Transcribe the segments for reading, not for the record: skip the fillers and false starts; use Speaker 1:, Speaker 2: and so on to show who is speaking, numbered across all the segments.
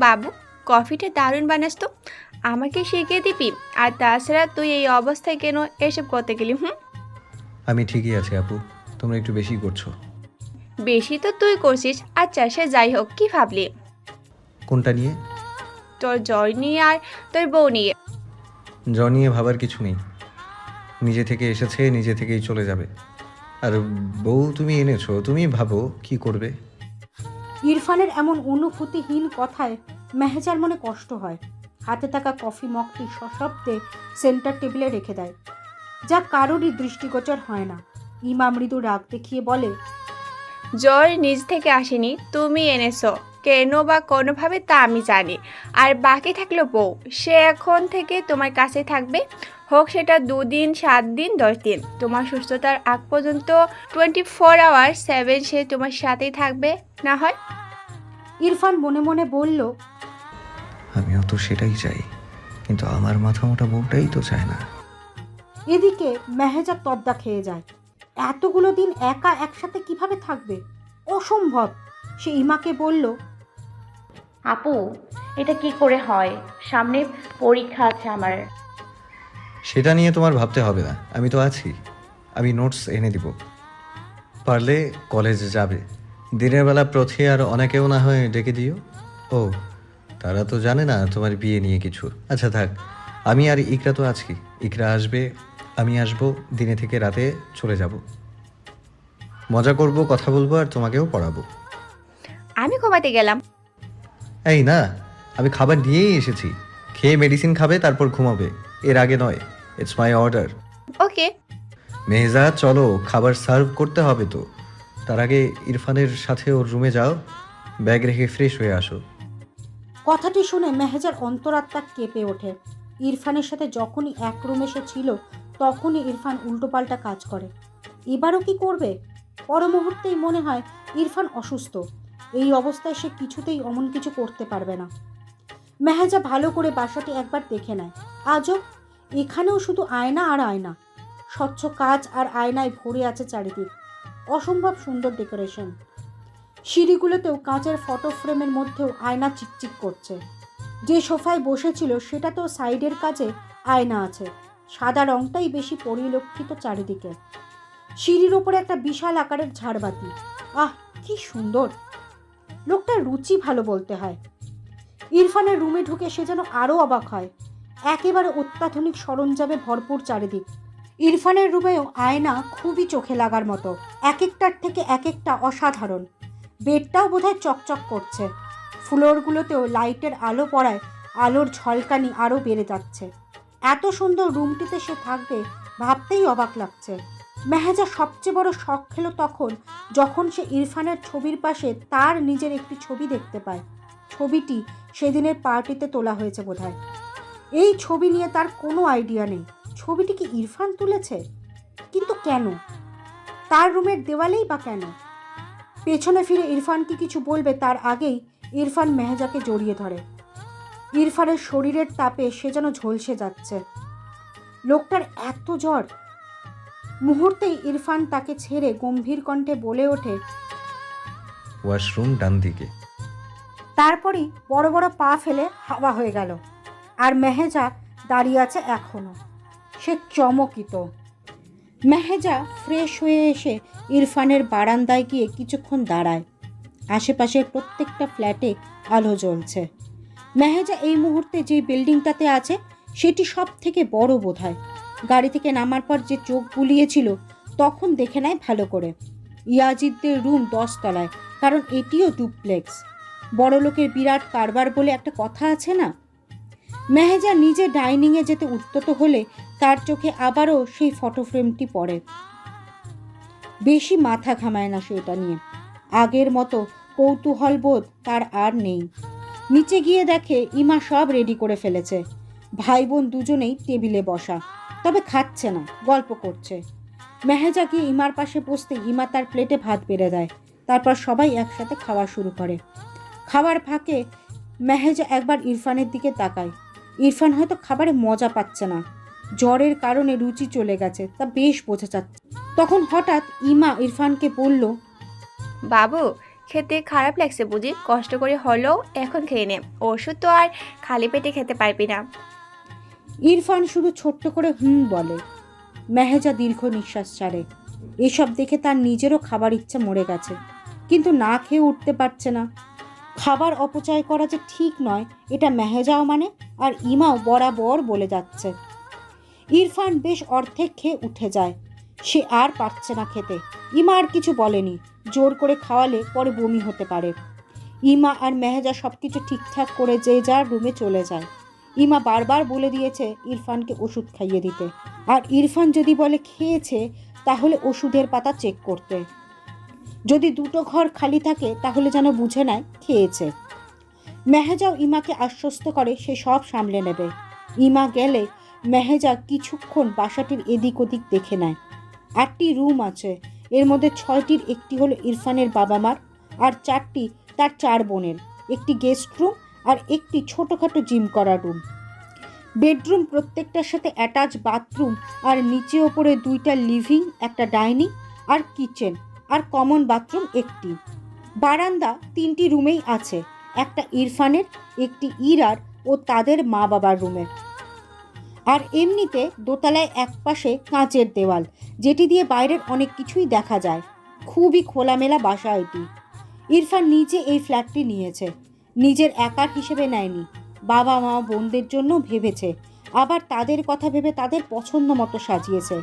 Speaker 1: বাবু, কফিটা দারুণ বানাস তো। আমাকে শিখিয়ে দিবি? আর তাছাড়া তুই এই অবস্থায় কেন এসব করতে গেলি?
Speaker 2: আমি ঠিকই আছি আপু, তোমরা একটু বেশি করছো।
Speaker 1: বেশি তো তুই করছিস। আচ্ছা, সে যাই হোক, কি ভাবলি?
Speaker 2: কোনটা নিয়ে?
Speaker 1: তোর জয় নিয়ে আর তোর বউ নিয়ে।
Speaker 2: জ নিয়ে ভাবার কিছু নেই, নিজে থেকে এসেছে, নিজে থেকেই চলে যাবে। আর বউ তুমি এনেছো, তুমি ভাবো কি করবে।
Speaker 3: ইরফানের এমন অনুভূতিহীন কথায় মেহেজার মনে কষ্ট হয়। হাতে থাকা কফি মগটি সশব্দে সেন্টার টেবিলে রেখে দেয়, যা কারোরই দৃষ্টিগোচর হয় না। ইমা মৃদু রাগ দেখিয়ে বলে,
Speaker 1: জয় নিজ থেকে আসেনি, তুমি এনেছো। কেন বা কোনোভাবে তা আমি জানি। আর বাকি থাকলো বউ, সে এখন থেকে তোমার কাছে থাকবে। হোক সেটা 2 দিন, 7 দিন, 10 দিন। তোমার সুস্থতার আগ পর্যন্ত 24/7 সে তোমার সাথেই থাকবে না হয়।
Speaker 3: ইরফান মনে মনে বলল,
Speaker 2: আমিও তো সেটাই চাই, কিন্তু আমার মাথা মোটা বউটাই তো চায় না।
Speaker 3: এদিকে মেহেজা তদ্দা খেয়ে যায়। এতগুলো দিন একা একসাথে কিভাবে থাকবে? অসম্ভব। সে ইমাকে বলল,
Speaker 4: আপু, এটা কি করে হয়? সামনে পরীক্ষা আছে আমার।
Speaker 2: সেটা নিয়ে তোমার ভাবতে হবে না, আমি তো আছি। আমি নোটস এনে দিব, পারলে কলেজে যাবে। দিনের বেলা প্রথি আর অনেকেও না হয় ডেকে দিও। ও, তারা তো জানে না তোমার বিয়ে নিয়ে কিছু। আচ্ছা থাক, আমি আর ইকরা তো আছি। ইকরা আসবে, আমি আসবো, দিনে থেকে রাতে চলে যাব। মজা করব, কথা বলবো, আর তোমাকেও পড়াবো।
Speaker 1: আমি ঘুমাতে গেলাম।
Speaker 2: এই না, আমি খাবার নিয়েই এসেছি। খেয়ে মেডিসিন খাবে, তারপর ঘুমাবে। এর আগে নয়। It's my order.
Speaker 1: ওকে।
Speaker 2: মেহজা, চলো, খাবার সার্ভ করতে হবে তো। তার আগে ইরফানের সাথে ওর রুমে যাও, ব্যাগ রেখে ফ্রেশ হয়ে আসো।
Speaker 3: কথাটি শুনে মেহেজার অন্তরাত্মা কেঁপে ওঠে। ইরফানের সাথে যখনই এক রুমে সে ছিল, তখনই ইরফান উল্টোপাল্টা কাজ করে। এবারও কি করবে? পর মুহূর্তেই মনে হয় ইরফান অসুস্থ। এই অবস্থায় সে কিছুতেই অমন কিছু করতে পারবে না। মেহেজা ভালো করে বাসাটি একবার দেখে নেয়। আজব, এখানেও শুধু আয়না আর আয়না। স্বচ্ছ কাচ আর আয়নায় ভরে আছে চারিদিক। অসম্ভব সুন্দর ডেকোরেশন। সিঁড়িগুলোতেও কাঁচের ফটো ফ্রেমের মধ্যেও আয়না চিকচিক করছে। যে সোফায় বসেছিল সেটাতেও সাইডের কাছে আয়না আছে। সাদা রংটাই বেশি পরিলক্ষিত চারিদিকে। সিঁড়ির ওপরে একটা বিশাল আকারের ঝাড়বাতি। আহ, কি সুন্দর! লোকটার রুচি ভালো বলতে হয়। ইরফানের রুমে ঢুকে সে যেন আরও অবাক হয়। একেবারে অত্যাধুনিক সরঞ্জামে ভরপুর চারিদিক। ইরফানের রুমেও আয়না খুবই চোখে লাগার মতো। এক একটার থেকে এক একটা অসাধারণ। বেডটাও বোধহয় চকচক করছে। ফ্লোরগুলোতেও লাইটের আলো পড়ায় আলোর ঝলকানি আরও বেড়ে যাচ্ছে। এত সুন্দর রুমটিতে সে থাকবে ভাবতেই অবাক লাগছে। মেহেজা সবচেয়ে বড় শখ খেল তখন, যখন সে ইরফানের ছবির পাশে তার নিজের একটি ছবি দেখতে পায়। ছবিটি সেদিনের পার্টিতে তোলা হয়েছে বোধহয়। এই ছবি নিয়ে তার কোনো আইডিয়া নেই। ছবিটি কি ইরফান তুলেছে? কিন্তু কেন? তার রুমের দেওয়ালেই বা কেন? পেছনে ফিরে ইরফান কি কিছু বলবে তার আগেই ইরফান মেহেজাকে জড়িয়ে ধরে। ইরফানের শরীরের তাপে সে যেন ঝলসে যাচ্ছে। লোকটার এত জ্বর! মুহূর্তেই ইরফান তাকে ছেড়ে গম্ভীর কণ্ঠে বলে ওঠে,
Speaker 2: ওয়াশরুম ডান দিকে।
Speaker 3: তারপরেই বড় বড় পা ফেলে হাওয়া হয়ে গেল। আর মেহেজা দাঁড়িয়ে আছে এখনো। সে চমকিত। মেহেজা ফ্রেশ হয়ে এসে ইরফানের বারান্দায় গিয়ে কিছুক্ষণ দাঁড়ায়। আশেপাশের প্রত্যেকটা ফ্ল্যাটে আলো জ্বলছে। মেহেজা এই মুহূর্তে যে বিল্ডিংটাতে আছে সেটি সব থেকে বড় বোধহয়। গাড়ি থেকে নামার পর যে চোখ বুলিয়েছিল তখন দেখে নেয় ভালো করে। ইয়াজিদদের রুম 10 তলায়, কারণ এটিও ডুপ্লেক্স। বড় লোকের বিরাট কারবার বলে একটা কথা আছে না? মেহেজা নিজে ডাইনিংয়ে যেতে উদ্যত হলে তার চোখে আবারও সেই ফটো ফ্রেমটি পড়ে। বেশি মাথা ঘামায় না সেটা নিয়ে। আগের মতো কৌতূহল বোধ তার আর নেই। নিচে গিয়ে দেখে ইমা সব রেডি করে ফেলেছে। ভাই বোন দুজনেই টেবিলে বসা, তবে খাচ্ছে না, গল্প করছে। মেহেজা গিয়ে ইমার পাশে বসতে ইমা তার প্লেটে ভাত বেড়ে দেয়। তারপর সবাই একসাথে খাওয়া শুরু করে। খাওয়ার ফাঁকে মেহেজা একবার ইরফানের দিকে তাকায়। ইরফান হয়তো খাবারে মজা পাচ্ছে না। জ্বরের কারণে রুচি চলে গেছে, তা বেশ বোঝা যাচ্ছে। তখন হঠাৎ ইমা ইরফানকে বলল,
Speaker 1: বাবু, খেতে খারাপ লাগছে বুঝি? কষ্ট করে হলেও এখন খেয়ে নে, ওষুধ তো আর খালি পেটে খেতে পারবি না।
Speaker 3: ইরফান শুধু ছোট্ট করে বলে। মেহেজা দীর্ঘ নিঃশ্বাস ছাড়ে। এসব দেখে তার নিজেরও খাবার ইচ্ছা মরে গেছে, কিন্তু না খেয়ে উঠতে পারছে না। খাবার অপচয় করা যে ঠিক নয় এটা মেহেজাও মানে, আর ইমাও বরাবর বলে যাচ্ছে। ইরফান বেশ অর্ধেক খেয়ে উঠে যায়। সে আর পারছে না খেতে। ইমা আর কিছু বলেনি, জোর করে খাওয়ালে পরে বমি হতে পারে। ইমা আর মেহেজা সব কিছু ঠিকঠাক করে যে যার রুমে চলে যায়। ইমা বারবার বলে দিয়েছে ইরফানকে ওষুধ খাইয়ে দিতে, আর ইরফান যদি বলে খেয়েছে তাহলে ওষুধের পাতা চেক করতে। যদি দুটো ঘর খালি থাকে তাহলে যেন বুঝে নেয় খেয়েছে। মেহেজাও ইমাকে আশ্বস্ত করে সে সব সামলে নেবে। ইমা গেলে মেহেজা কিছুক্ষণ বাসাটির এদিক ওদিক দেখে নেয়। 8টি রুম আছে, এর মধ্যে 6টির একটি হলো ইরফানের বাবা মার, আর 4টি তার 4 বোনের। একটি গেস্ট রুম আর একটি ছোটোখাটো জিম করা রুম। বেডরুম প্রত্যেকটার সাথে অ্যাটাচ বাথরুম, আর নিচে ওপরে 2টা লিভিং, একটা ডাইনিং আর কিচেন, আর কমন বাথরুম একটি। বারান্দা 3টি রুমেই আছে, একটা ইরফানের, একটি ইরার ও তাদের মা বাবার রুমে। আর এমনিতে দোতলায় একপাশে কাঁচের দেওয়াল, যেটি দিয়ে বাইরের অনেক কিছুই দেখা যায়। খুবই খোলামেলা বাসা এটি। ইরফান নিজে এই ফ্ল্যাটটি নিয়েছে, নিজের একার হিসেবে নেয়নি। বাবা মা বোনদের জন্য ভেবেছে, আবার তাদের কথা ভেবে তাদের পছন্দ মতো সাজিয়েছে।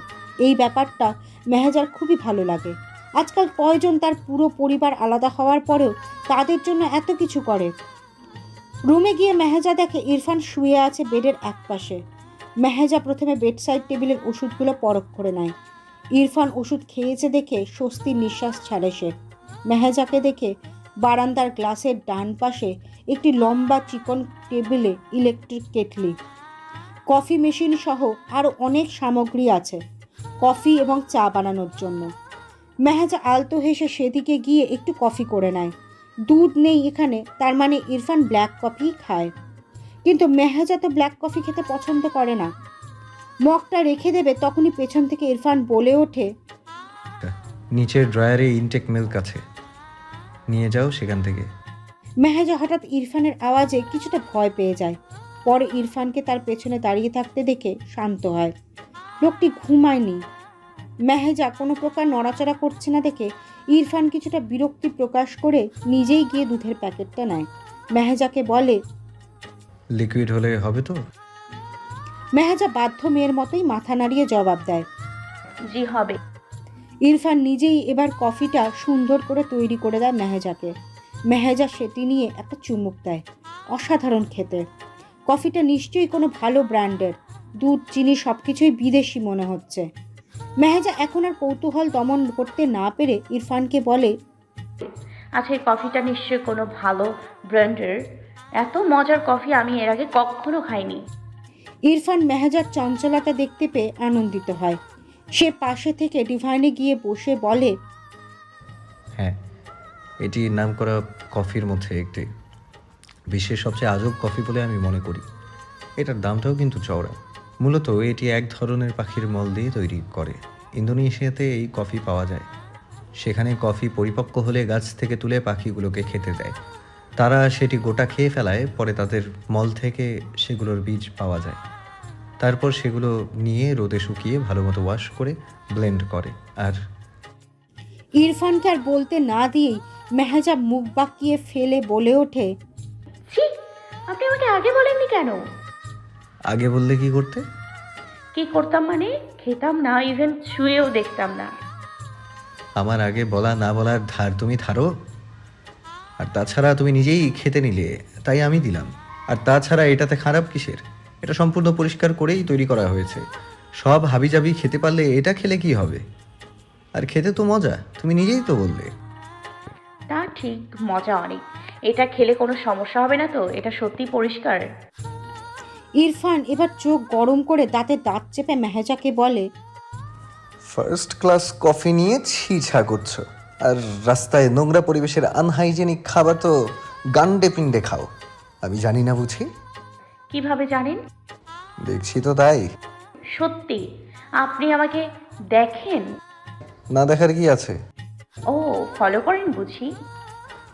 Speaker 3: এই ব্যাপারটা মেহেজার খুবই ভালো লাগে। আজকাল কয়জন তার পুরো পরিবার আলাদা হওয়ার পরেও তাদের জন্য এত কিছু করে। রুমে গিয়ে মেহেজা দেখে ইরফান শুয়ে আছে বেডের একপাশে। মেহেজা প্রথমে বেডসাইড টেবিলের ওষুধগুলো পরখ করে নেয়। ইরফান ওষুধ খেয়েছে দেখে স্বস্তির নিঃশ্বাস ছাড়ে সে। মেহেজাকে দেখে বারান্দার গ্লাসের ডান পাশে একটি লম্বা চিকন টেবিলে ইলেকট্রিক কেটলি, কফি মেশিন সহ আরও অনেক সামগ্রী আছে কফি এবং চা বানানোর জন্য। মেহেজা আলতো হেসে সেদিকে গিয়ে একটু কফি করে নেয়। দুধ নেই এখানে, তার মানে ইরফান ব্ল্যাক কফি খায়। কিন্তু মেহেজা তো ব্ল্যাক কফি খেতে পছন্দ করে না। মগটা রেখে দেবে তখনই পেছন থেকে ইরফান বলে ওঠে,
Speaker 2: নিচের ড্রয়ারে ইনটেক মিল্ক আছে, নিয়ে যাও সেখান থেকে।
Speaker 3: মেহেজা হঠাৎ ইরফানের আওয়াজে কিছুটা ভয় পেয়ে যায়। পরে ইরফানকে তার পেছনে দাঁড়িয়ে থাকতে দেখে শান্ত হয়। লোকটি ঘুমায়নি। মেহেজা কোনো প্রকার নড়াচড়া করছে না দেখে ইরফান কিছুটা বিরক্তি প্রকাশ করে নিজেই গিয়ে দুধের প্যাকেটটা নেয়। মেহেজাকে বলে,
Speaker 2: লিকুইড হলে হবে তো?
Speaker 3: মেহেজা বাধ্য মেয়ের মতোই মাথা নাড়িয়ে জবাব দেয়,
Speaker 4: জি হবে।
Speaker 3: ইরফান নিজেই এবার কফিটা সুন্দর করে তৈরি করে দেয় মেহেজাকে। মেহেজা সেটি নিয়ে একটা চুমুক দেয়। অসাধারণ খেতে। কফিটা নিশ্চয়ই কোনো ভালো ব্র্যান্ডের। দুধ চিনি সব কিছুই বিদেশি মনে হচ্ছে। মেহেজা এখন আর কৌতূহল দমন করতে না পেরে ইরফানকে বলে,
Speaker 4: আচ্ছা, এই কফিটা নিশ্চয়ই কোনো ভালো ব্র্যান্ডের। এত মজার কফি আমি এর আগে কখনো খাইনি।
Speaker 3: ইরফান মেহেজার চঞ্চলতা দেখতে পেয়ে আনন্দিত হয়। সে পাশে থেকে ডিভাইনে গিয়ে বসে বলে,
Speaker 2: হ্যাঁ, এটি নাম করা কফির মধ্যে একটি বিশ্বের সবচেয়ে আজব কফি বলে আমি মনে করি। এটার দামটাও কিন্তু চওড়া। মূলত এটি এক ধরনের পাখির মল দিয়ে তৈরি করে। ইন্দোনেশিয়াতে এই কফি পাওয়া যায়। সেখানে কফি পরিপক্ক হলে গাছ থেকে তুলে পাখিগুলোকে খেতে দেয়। তারা সেটি গোটা খেয়ে ফেলায়, পরে তাদের মল থেকে সেগুলোর বীজ পাওয়া যায়। তারপর সেগুলো নিয়ে রোদে শুকিয়ে ভালোমতো ওয়াশ করে ব্লেন্ড করে। আর
Speaker 3: ইরফানকে আর বলতে না দিয়েই মেহেজা মুখ বাঁকিয়ে ফেলে বলে ওঠে,
Speaker 4: ছি, আপনি আমাকে আগে বলেননি কেন?
Speaker 2: আগে বললে কি করতে?
Speaker 4: কি করতাম মানে? খেতাম না, ইভেন ছুঁয়েও দেখতাম না।
Speaker 2: আমার আগে বলা না বলার ধার তুমি ধারো? আর তাছাড়া তুমি নিজেই খেতে নিলে, তাই আমি দিলাম। আর তাছাড়া এটাতে খারাপ কিসের? এটা সম্পূর্ণ পরিষ্কার করেই তৈরি করা হয়েছে। সব হাবিজাবি খেতে পারলে এটা খেলে কি হবে? আর খেতে তো মজা, তুমি নিজেই তো বললে।
Speaker 4: তা ঠিক, মজা অনেক। এটা খেলে কোনো সমস্যা হবে না তো? এটা সত্যি পরিষ্কার?
Speaker 3: ইরফান এবার চোখ গরম করে দাঁতে দাঁত চেপে মেহেজাকে বলে,
Speaker 2: ফার্স্ট ক্লাস কফি নিয়ে ছিছা করছো, আর রাস্তায় নোংরা পরিবেশের আনহাইজেনিক খাবার তো গান্ডে পিণ্ডে খাও। আমি জানি না বুঝি?
Speaker 4: কিভাবে জানেন?
Speaker 2: দেখছি তো তাই।
Speaker 4: সত্যি? আপনি আমাকে দেখেন?
Speaker 2: না দেখার কি আছে?
Speaker 4: ও, ফলো করেন বুঝি?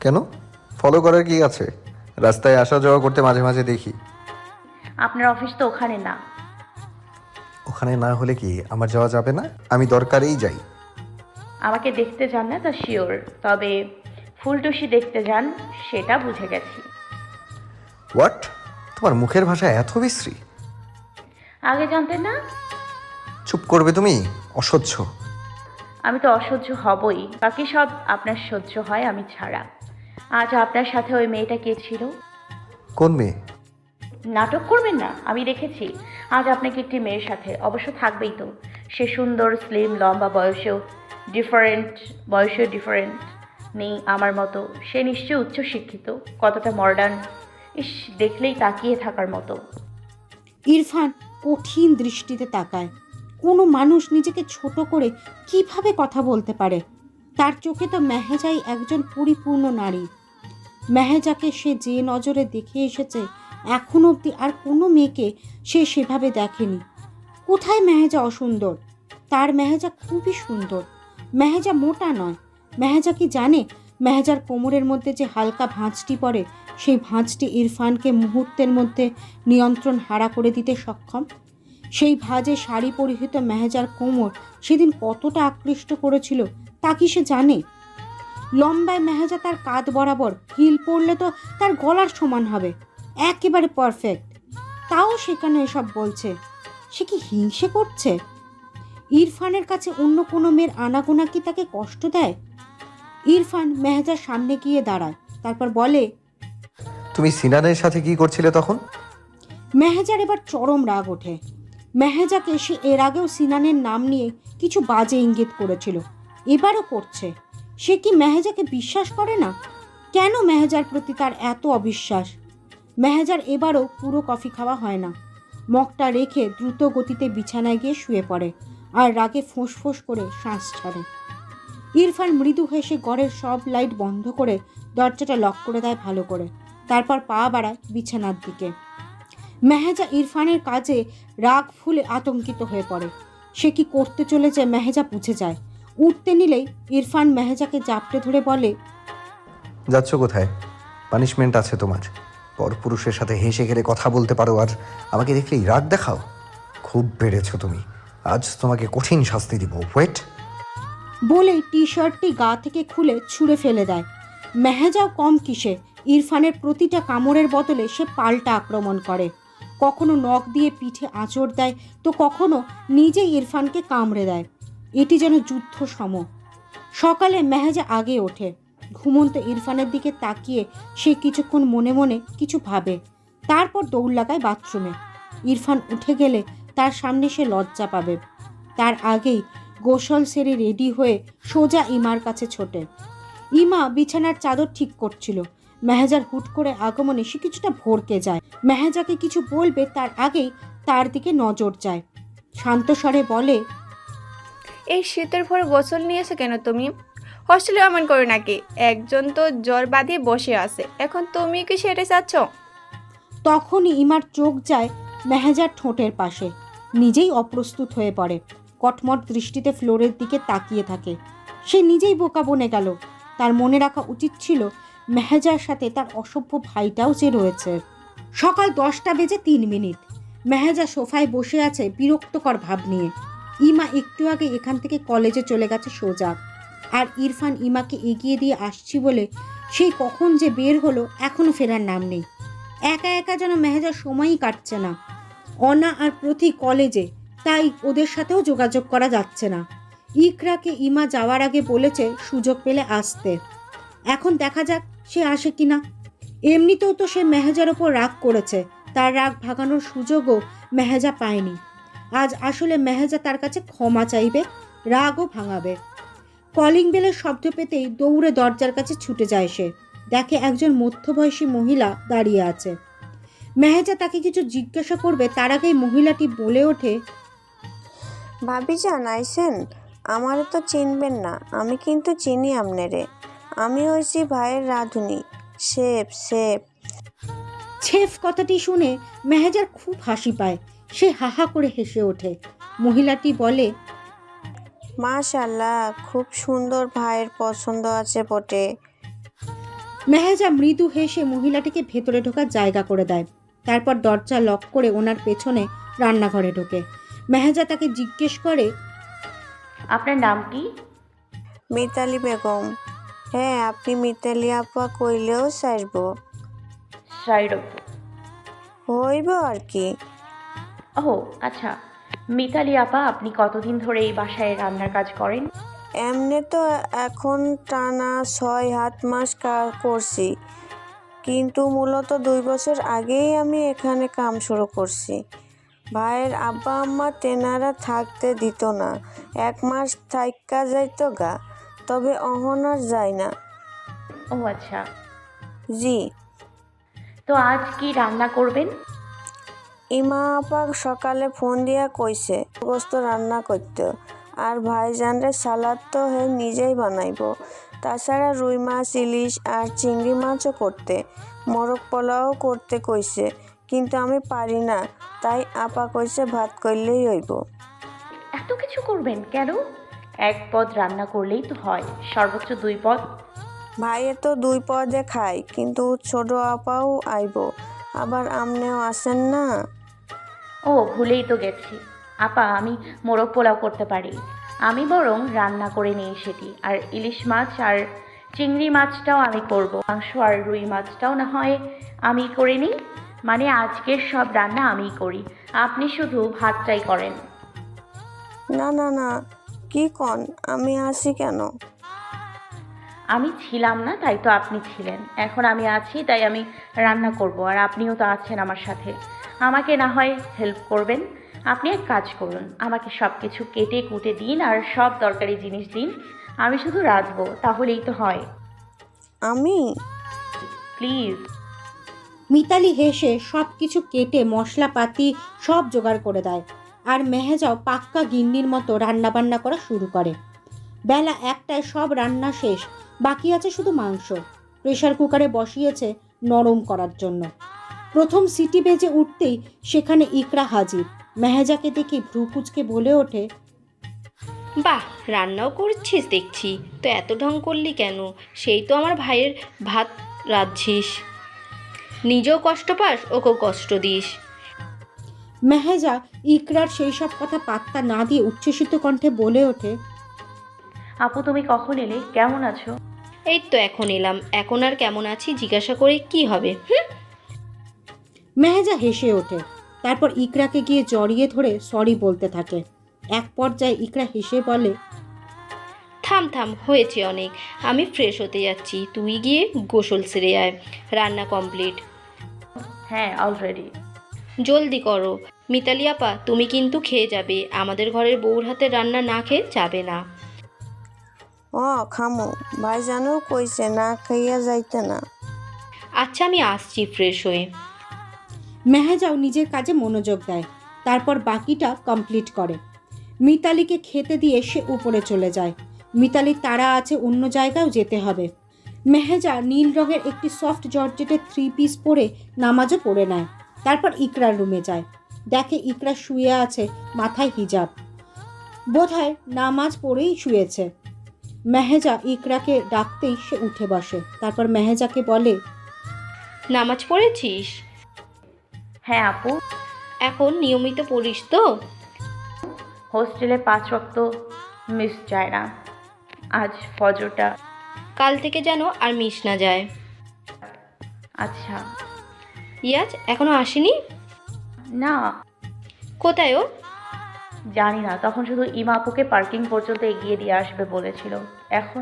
Speaker 2: কেন? ফলো করার কি আছে? রাস্তায় আসা যাওয়া করতে মাঝে মাঝে দেখি।
Speaker 4: আপনার অফিস তো ওখানে না।
Speaker 2: ওখানে না হলে কি আমার যাওয়া যাবে না? আমি দরকারেই যাই।
Speaker 4: আমাকে দেখতে যান না তা শিওর, তবে ফুলটুসি দেখতে যান সেটা বুঝে গেছি।
Speaker 2: হোয়াট? তোমার মুখের ভাষা এত বিশ্রী?
Speaker 4: আগে জানতেন না?
Speaker 2: চুপ করবে তুমি? অসহ্য।
Speaker 4: আমি তো অসহ্য হবই, বাকি সব আপনার সহ্য হয় আমি ছাড়া। আজ আপনার সাথে ওই মেয়েটা কে ছিল?
Speaker 2: কোন মেয়ে?
Speaker 4: নাটক করবেন না, আমি দেখেছি আজ আপনাকে একটি মেয়ের সাথে। অবশ্য থাকবেই তো, সে সুন্দর, স্লিম, লম্বা, বয়সেও ডিফারেন্ট নেই আমার মতো। সে নিশ্চয়ই উচ্চশিক্ষিত, কতটা মডার্ন, ইস, দেখলেই তাকিয়ে থাকার মতো।
Speaker 3: ইরফান কঠিন দৃষ্টিতে তাকায়। কোনো মানুষ নিজেকে ছোট করে কিভাবে কথা বলতে পারে? তার চোখে তো মেহেজাই একজন পরিপূর্ণ নারী। মেহেজাকে সে যে নজরে দেখে এসেছে, এখন অবধি আর কোনো মেয়েকে সে সেভাবে দেখেনি। কোথায় মেহেজা অসুন্দর? তার মেহেজা খুবই সুন্দর। মেহেজা মোটা নয়। মেহেজা কি জানে মেহেজার কোমরের মধ্যে যে হালকা ভাঁজটি পড়ে, সেই ভাঁজটি ইরফানকে মুহূর্তের মধ্যে নিয়ন্ত্রণ হারা করে দিতে সক্ষম? সেই ভাঁজে শাড়ি পরিহিত মেহেজার কোমর সেদিন কতটা আকৃষ্ট করেছিল তা কি সে জানে? লম্বায় মেহেজা তার কাঁধ বরাবর, হিল পরলে তো তার গলার সমান হবে, একেবারে পারফেক্ট। তাও সেখানে এসব বলছে। সে কি হিংসে করছে? ইরফানের কাছে অন্য কোনো মেয়ের আনাগোনা কি তাকে কষ্ট দেয়? ইরফান মেহেজার সামনে গিয়ে দাঁড়ায়, তারপর বলে,
Speaker 2: তুমি সিনানের সাথে কি করছিলে তখন?
Speaker 3: মেহেজার এবার চরম রাগ ওঠে। মেহেজাকে সে এর আগেও সিনানের নাম নিয়ে কিছু বাজে ইঙ্গিত করেছিল, এবারও করছে। সে কি মেহেজাকে বিশ্বাস করে না? কেন মেহেজার প্রতি তার এত অবিশ্বাস? মেহেজার এবারও পুরো কফি খাওয়া হয় না। মগটা রেখে দ্রুত গতিতে বিছানায় গিয়ে শুয়ে পড়ে আর রাগে ফোঁস করে শ্বাস ছাড়ে। ইরফান মৃদু হেসে ঘরের সব লাইট বন্ধ করে দরজাটা লক করে দেয় ভালো করে, তারপর পা বাড়ায় বিছানার দিকে। মেহেজা ইরফানের কাজে রাগ ফুলে আতঙ্কিত হয়ে পড়ে। সে কি করতে চলেছে মেহেজা বুঝে যায়। উঠতে নিলেই ইরফান মেহেজাকে জাপটে ধরে বলে,
Speaker 2: যাচ্ছ কোথায়? পানিশমেন্ট আছে তোমার। পরপুরুষের সাথে হেসে খেলে কথা বলতে পারো আর আমাকে দেখলেই রাগ দেখাও? খুব বেড়েছো তুমি। আজ তোমাকে কঠিন শাস্তি দিব। ওয়েট।
Speaker 3: বলেই টি শার্টটি গা থেকে খুলে ছুঁড়ে ফেলে দেয়। মেহেজাও কম কিসে, ইরফানের প্রতিটা কামড়ের বদলে সে পাল্টা আক্রমণ করে। কখনো নখ দিয়ে পিঠে আঁচড় দেয়, তো কখনো নিজেই ইরফানকে কামড়ে দেয়। এটি যেন যুদ্ধ সম। সকালে মেহেজা আগে ওঠে। ঘুমন্ত ইরফানের দিকে তাকিয়ে সে কিছুক্ষণ মনে মনে কিছু ভাবে, তারপর দৌড় লাগায় বাথরুমে। ইরফান উঠে গেলে তার সামনে সে লজ্জা পাবে। তার আগেই গোসল সেরে রেডি হয়ে সোজা ইমার কাছে ছোটে। ইমা বিছানার চাদর ঠিক করছিল। মেহেজার হুট করে আগমনে সে কিছুটা ভড়কে যায়। মেহেজাকে কিছু বলবে তার আগেই তার দিকে নজর যায়। শান্ত স্বরে বলে,
Speaker 1: এই শীতের ভোরে গোসল নিয়েছো কেন তুমি? হোস্টেলে এমন করে নাকি? একজন তো জ্বর বাঁধিয়ে বসে আছে, এখন তুমি কি সেটা চাচ্ছ?
Speaker 3: তখনই ইমার চোখ যায় মেহেজার ঠোঁটের পাশে। নিজেই অপ্রস্তুত হয়ে পড়ে। কটমট দৃষ্টিতে ফ্লোরের দিকে তাকিয়ে থাকে। সে নিজেই বোকা বনে গেল। তার মনে রাখা উচিত ছিল মেহেজার সাথে তার অসভ্য ভাইটাও যে রয়েছে। সকাল 10:03। মেহেজা সোফায় বসে আছে বিরক্তকর ভাব নিয়ে। ইমা একটু আগে এখান থেকে কলেজে চলে গেছে সোজা, আর ইরফান ইমাকে এগিয়ে দিয়ে আসছি বলে সেই কখন যে বের হলো এখনো ফেরার নাম নেই। একা একা যেন মেহেজার সময়ই কাটছে না। অনা আর প্রতি কলেজে, তাই ওদের সাথেও যোগাযোগ করা যাচ্ছে না। ইকরাকে ইমা যাওয়ার আগে বলেছে সুযোগ পেলে আসতে। এখন দেখা যাক সে আসে কিনা। এমনিতেও তো সে মেহেজার ওপর রাগ করেছে, তার রাগ ভাগানোর সুযোগও মেহেজা পায়নি। আজ আসলে মেহেজা তার কাছে ক্ষমা চাইবে, রাগও ভাঙাবে। কলিং বেলের শব্দ পেতেই দৌড়ে দরজার কাছে ছুটে যায় সে। দেখে একজন মধ্যবয়সী মহিলা দাঁড়িয়ে আছে। মেহেজা তাকে কিছু জিজ্ঞাসা করবে তার আগেই মহিলাটি বলে ওঠে,
Speaker 5: ভাবিজান আইসেন? আমারে তো চিনবেন না, আমি কিন্তু চিনি আমনেরে। আমি হইছি ভাইয়ের রাঁধুনি, শেফ।
Speaker 3: ছেফ কথাটি শুনে মেহেজার খুব হাসি পায়। সে হাহা করে হেসে ওঠে। মহিলাটি বলে,
Speaker 5: মাশাল্লাহ, খুব সুন্দর, ভাইয়ের পছন্দ আছে বটে।
Speaker 3: মেহেজা মৃদু হেসে মহিলাটিকে ভেতরে ঢোকার জায়গা করে দেয়। তারপর দরজা লক করে ওনার পেছনে রান্নাঘরে ঢোকে। মেহেজা তাকে জিজ্ঞেস করে,
Speaker 4: আপনার নাম কি?
Speaker 5: মিতালি বেগম। হ্যাঁ, আপনি মিতালি আপা কইলেও সারব,
Speaker 4: সাইরব।
Speaker 5: হইব আর কি।
Speaker 4: ও আচ্ছা, মিতালি আপা, আপনি কতদিন ধরে এই বাসায় রান্নার কাজ করেন?
Speaker 5: এমনি তো এখন টানা 6-7 মাস করছি, কিন্তু মূলত 2 বছর আগেই আমি এখানে কাম শুরু করছি। ভাইয়ের আব্বা আম্মা তেনারা থাকতে দিত না, 1 মাস থাইকা যাইতো গা, তবে অহন আর যায় না।
Speaker 4: ও আচ্ছা,
Speaker 5: জি।
Speaker 4: তো আজ কি রান্না করবেন?
Speaker 5: ইমা আপা সকালে ফোন দিয়া কইছে গোস্ত রান্না করতে, আর ভাইজানরে সালাদ তো হে নিজেই বানাইব। তাছাড়া রুই মাছ, ইলিশ আর চিংড়ি মাছও করতে, মোরগ পোলাও করতে কইছে, কিন্তু আমি পারি না, তাই আপা কইছে ভাত করলেই হইব।
Speaker 4: এত কিছু করবেন কেন? 1 পদ রান্না করলেই তো হয়, সর্বোচ্চ 2 পদ।
Speaker 5: ভাইয়ে তো 2 পদে খায়, কিন্তু ছোট আপাও আইব, আবার আমনেও আসেন না।
Speaker 4: ও ভুলেই তো গেছি আপা, আমি মোরগ পোলাও করতে পারি। আমি বরং রান্না করে নিই সেটি, আর ইলিশ মাছ আর চিংড়ি মাছটাও আমি করব। মাংস আর রুই মাছটাও না হয় আমি করে নিই। মানে আজকের সব রান্না আমিই করি, আপনি শুধু ভাতটাই করেন।
Speaker 5: না না না, কি কন, আমি আসি কেন?
Speaker 4: আমি ছিলাম না তাই তো আপনি ছিলেন, এখন আমি আছি তাই আমি রান্না করব, আর আপনিও তো আছেন আমার সাথে। আমাকে না হয় হেল্প করবেন। আপনি এক কাজ করুন, আমাকে সব কিছু কেটে কুটে দিন আর সব দরকারি জিনিস দিন, আমি শুধু রাঁধবো, তাহলেই তো হয়।
Speaker 5: আমি?
Speaker 4: প্লিজ।
Speaker 3: মিতালি হেসে সব কিছু কেটে মশলাপাতি সব জোগাড় করে দেয়। আর মেহেজাও পাক্কা গিন্নির মতো রান্নাবান্না করা শুরু করে। বেলা 1টায় সব রান্না শেষ, বাকি আছে শুধু মাংস। প্রেসার কুকারে বসিয়েছে নরম করার জন্য। প্রথম সিটি বেজে উঠতেই সেখানে ইকরা হাজির। মেহেজাকে দেখে ভ্রু কুঁচকে বলে ওঠে,
Speaker 6: বাহ, রান্নাও করছিস দেখছি, তো এত ঢং করলি কেন? সেই তো আমার ভাইয়ের ভাত রাঁধছিস, নিজেও কষ্ট পাস, ওকেও কষ্ট দিস।
Speaker 3: মেহেজা ইকরার সেই সব কথা পাত্তা না দিয়ে উচ্ছ্বসিত কণ্ঠে বলে ওঠে,
Speaker 4: আপু তুমি কখন এলে? কেমন আছো?
Speaker 6: এই তো এখন এলাম, এখন আর কেমন আছি জিজ্ঞাসা করে কি হবে?
Speaker 3: মেহেজা হেসে ওঠে। তারপর ইকরাকে গিয়ে জড়িয়ে ধরে সরি বলতে থাকে। এক পর্যায়ে ইকরা হেসে বলে,
Speaker 6: থাম থাম, হয়েছে অনেক, আমি ফ্রেশ হতে যাচ্ছি, তুই গিয়ে গোসল সেরে আয়, রান্না কমপ্লিট।
Speaker 4: হ্যাঁ, অলরেডি।
Speaker 6: জলদি করো। মিতালি আপা, তুমি কিন্তু খেয়ে যাবে, আমাদের ঘরের বউর হাতে রান্না না খেয়ে যাবে না।
Speaker 5: খামো, ভাইজানও কইছে না খাইয়া যাইতে না।
Speaker 6: আচ্ছা, আমি আসছি ফ্রেশ হয়ে।
Speaker 3: মেহেজাও নিজের কাজে মনোযোগ দেয়। তারপর বাকিটা কমপ্লিট করে। মিতালিকে খেতে দিয়ে সে উপরে চলে যায়। মিতালির তাড়া আছে, অন্য জায়গায়ও যেতে হবে। মেহেজা নীল রঙের একটি সফট জর্জেটের 3 পিস পরে নামাজও পড়ে নেয়। তারপর ইকরার রুমে যায়। দেখে ইকরা শুয়ে আছে, মাথায় হিজাব, বোধহয় নামাজ পড়েই শুয়েছে। মেহেজা ইকরাকে ডাকতেই সে উঠে বসে। তারপর মেহেজাকে বলে,
Speaker 6: নামাজ পড়েছিস?
Speaker 4: হ্যাঁ আপু।
Speaker 6: এখন নিয়মিত পড়িস তো?
Speaker 4: হোস্টেলে 5 ওয়াক্ত মিস যায় না, আজ ফজরটা।
Speaker 6: কাল থেকে যেন আর মিস না যায়।
Speaker 4: আচ্ছা।
Speaker 6: ইয়াজ এখনো আসেনি?
Speaker 4: না,
Speaker 6: কোথায় ও?
Speaker 4: জানি না, তখন শুধু ইমা আপুকে পার্কিং পর্যন্ত এগিয়ে দিয়ে আসবে বলেছিল। এখন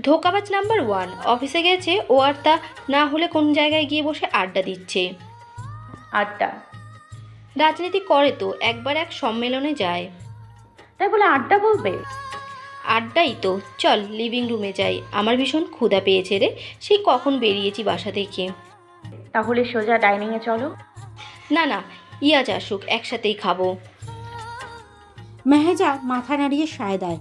Speaker 6: ধোকাবাজ নাম্বার 1, অফিসে গেছে ও, আর তা না হলে কোন জায়গায় গিয়ে বসে আড্ডা দিচ্ছে।
Speaker 4: আড্ডা?
Speaker 6: রাজনীতি করে তো, একবার এক সম্মেলনে যায়।
Speaker 4: তাই বলে আড্ডা বলবে?
Speaker 6: আড্ডাই তো। চল লিভিং রুমে যাই, আমার ভীষণ ক্ষুধা পেয়েছে রে, সেই কখন বেরিয়েছি বাসা থেকে।
Speaker 4: তাহলে সোজা ডাইনিংয়ে চলো।
Speaker 6: না না, ইয়াজ আসুক, একসাথেই খাবো।
Speaker 3: মেহেজা মাথা নাড়িয়ে সায় দেয়।